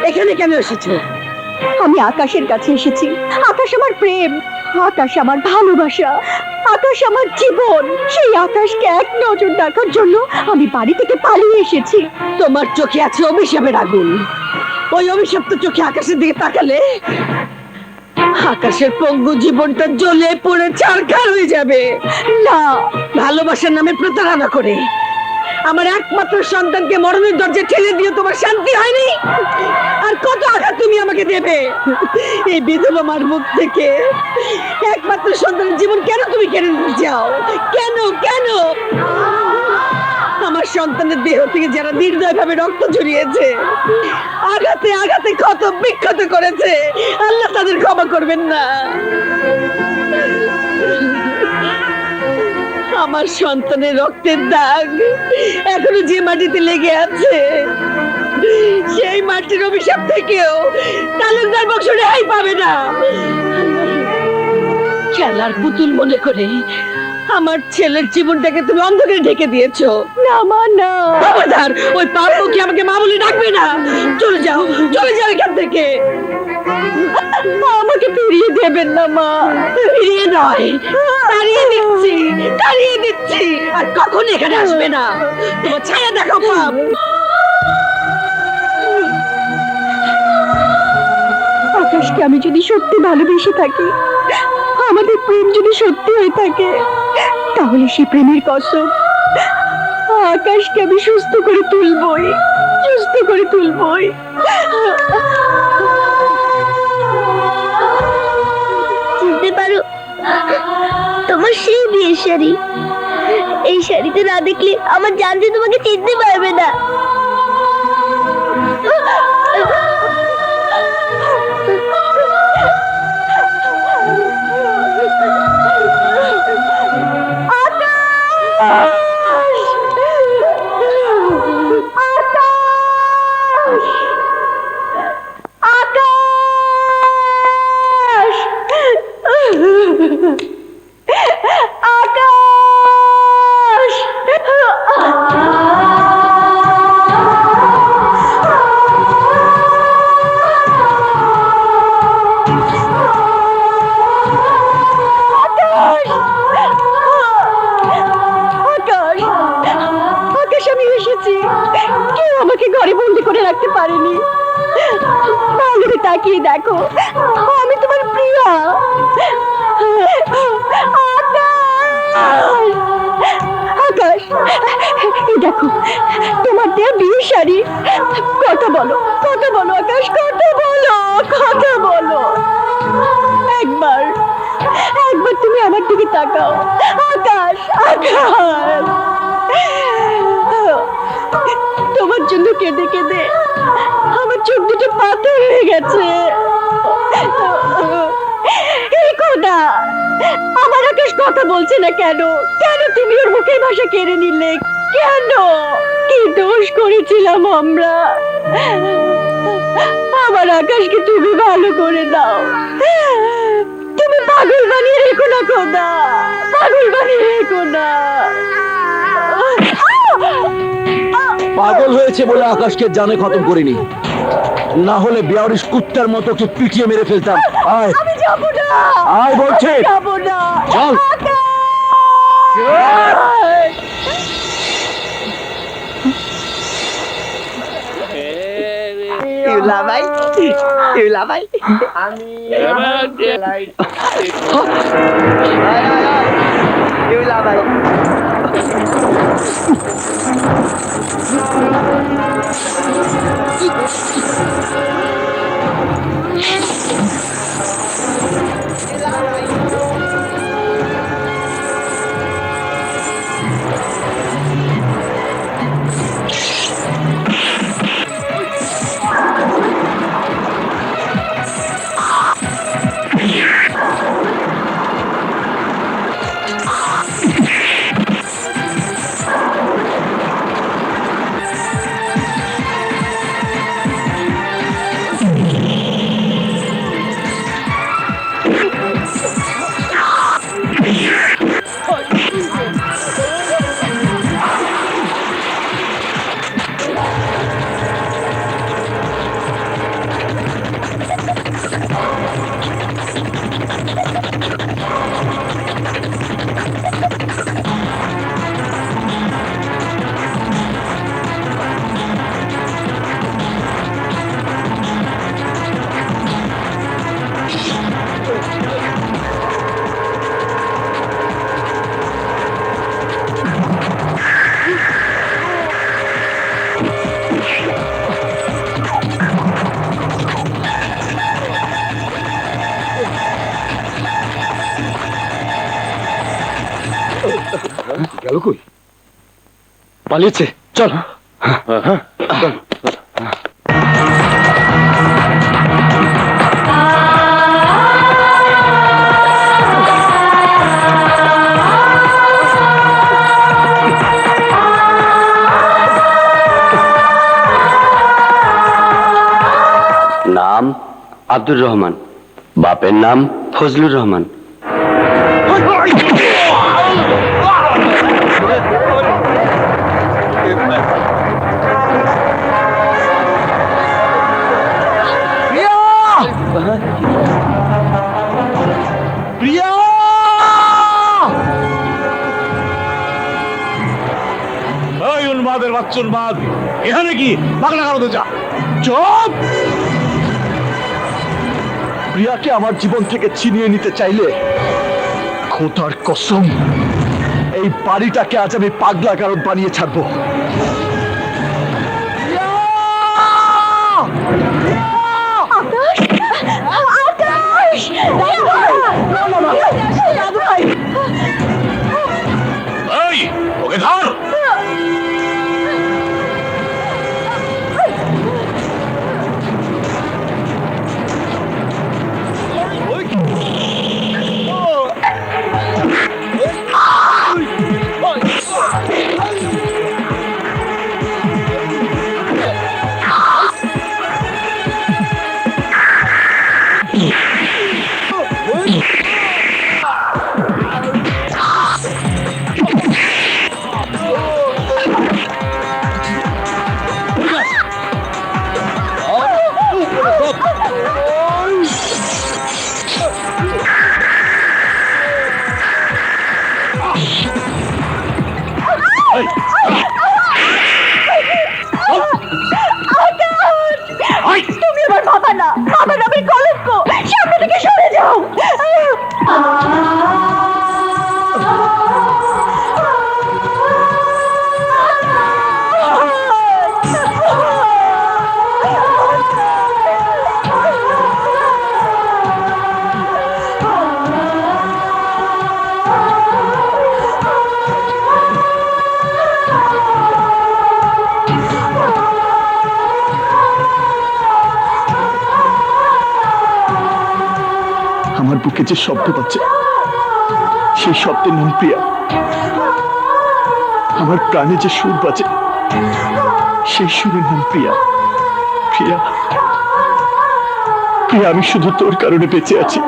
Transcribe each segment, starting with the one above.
এখানে কেন এসেছো? আমি আকাশের কাছে এসেছি। আকাশ আমার প্রেম, আকাশ আমার ভালোবাসা, আকাশ আমার জীবন। সেই আকাশকে এক নজর দেখার জন্য আমি বাড়ি থেকে পালিয়ে এসেছি। তোমার চোখে আছে অভিশাপের আগুন। ওই অভিশপ্ত চোখে আকাশের দিকে তাকালে আকাশের পঙ্গু জীবনটা জ্বলে পড়ে ছারখার হয়ে যাবে। না, ভালোবাসার নামে প্রতারণা করে আমার একমাত্র সন্তানকে মরণের দরজায় ঠেলে দিয়ে তোমার শান্তি হয়নি? আর কত আঘাত তুমি আমাকে দেবে? এই বিধবা মার মুখ থেকে একমাত্র সন্তানের জীবন কেন তুমি কেড়ে নিতে চাও? কেন কেন? আমার সন্তানের দেহ থেকে যারা নির্দয়ভাবে রক্ত ঝরিয়েছে, আঘাতে আঘাতে ক্ষত বিক্ষত করেছে, আল্লাহ তাদের ক্ষমা করবেন না। আমার সন্তানের রক্তের দাগ এখনো যে মাটিতে লেগে আছে, সেই মাটির অভিশাপ থেকেও তালুকদার বংশ রেহাই পাবে না। খেলার পুতুল মনে করে আমার ছেলের জীবনটাকে তুমি অন্ধকারে ঢেকে দিয়েছো। না মা, না। খবরদার, ওই পাপকে আমাকে মা বলে ডাকবে না। চলে যাও, চলে যাও এখান থেকে। আমাকে ফিরিয়ে দেবেন না মা। ফিরিয়ে নয়, তাড়িয়ে দিচ্ছি, তাড়িয়ে দিচ্ছি। আর কখন এখানে আসবে না। তোমার ছায়া দেখো পাপ। আকাশকে আমি যদি সত্যি ভালোবেসে থাকি, আমাদের প্রেম যদি সত্যি হয়ে থাকে, তাহলে সে প্রেমের কসম আকাশকে আমি সুস্থ করে তুলবই, সুস্থ করে তুলবই। চিনতে পারো তোমার সেই বিয়ের শাড়ি? এই শাড়িতে না দেখলে আমার জান যে তোমাকে চিনতে পারবে না। কেউ আমাকে ঘরে বন্দি করে রাখতে পারেনি। ভালো তাকিয়ে দেখো, আমি তোমার প্রিয়া। আকাশ, এই দেখো তোমার দেয়া বিয়ের শাড়ি। কথা বলো, কথা বলো আকাশ, কথা বলো, কথা বলো। একবার একবার তুমি আমার দিকে তাকাও আকাশ, আকাশ। তোমার জন্য কেঁদে কেঁদে আমার চোখ দুটো পাথর হয়ে গেছে। এই খোদা, আমার আকাশ কথা বলছে না কেন? কেন তুমি ওর মুখের ভাষা কেড়ে নিলে? কেন? কি দোষ করেছিলাম আমরা? আমার আকাশকে তুমি ভালো করে দাও। তুমি পাগল বানিয়ে রেখো না খোদা, পাগল বানিয়ে রেখো না। পাগল হয়েছে বলে আকাশকে জানে খতম করিনি, না হলে বেয়ারিশ কুত্তার মতো কে পিটিয়ে মেরে ফেলতাম। আয়, আমি যাব না। আয় বলছে, যাব না। চল। ইউলা ভাই, ইউলা ভাই, ইউলা ভাই। গেল কই? পালিয়েছে। চল। নাম আব্দুর রহমান, বাপের নাম ফজলুর রহমান। প্রিয়া! ওই উন্মাদের বাচ্চা উন্মাদ, এখানে কি পাগলা কারো যা? চুপ! প্রিয়াকে আমার জীবন থেকে ছিনিয়ে নিতে চাইলে খোদার কসম এই বাড়িটাকে আজ আমি পাগলা কারণ বানিয়ে ছাড়বো। এই ওকে ধর! তুমি আমার বাবা না, আমার নামের কলঙ্ক। সামনে থেকে সরে যাও। আমার বুকে যে শব্দ পাচ্ছে সেই শব্দের নাম প্রিয়া। আমার প্রাণে যে সুর বাজে সেই সুরের নাম প্রিয়া। প্রিয়া, প্রিয়া, আমি শুধু তোর কারণে বেঁচে আছি।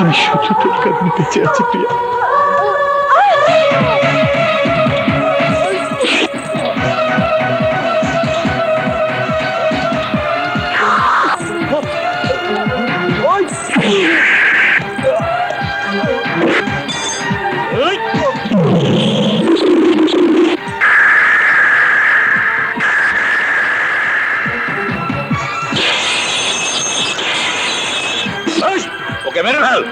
আমি শুধু তোর কারণে বেঁচে আছি প্রিয়া। ওকে মেরে ফেল!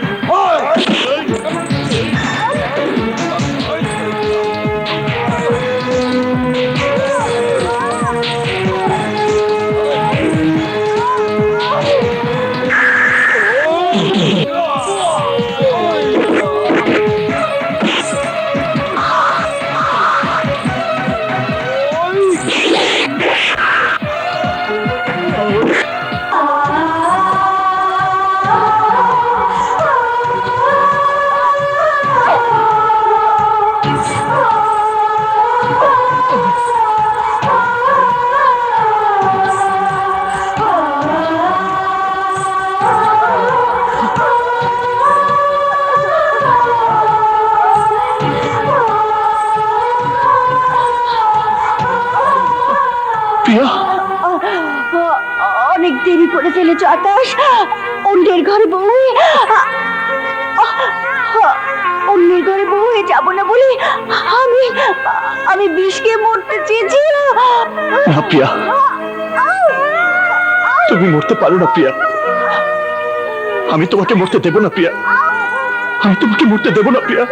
প্রিয়া, অনেক দেরি করে ফেলেছ আকাশ। অন্যের ঘরে বউ হয়ে অন্যের ঘরে বউ হয়ে যাবো না বলে আমি আমি বিষকে মরতে চেয়েছিলাম। না প্রিয়া, তুমি মরতে পারো না প্রিয়া। আমি তোমাকে মরতে দেব না প্রিয়া। আমি তোমাকে মরতে দেব না প্রিয়া।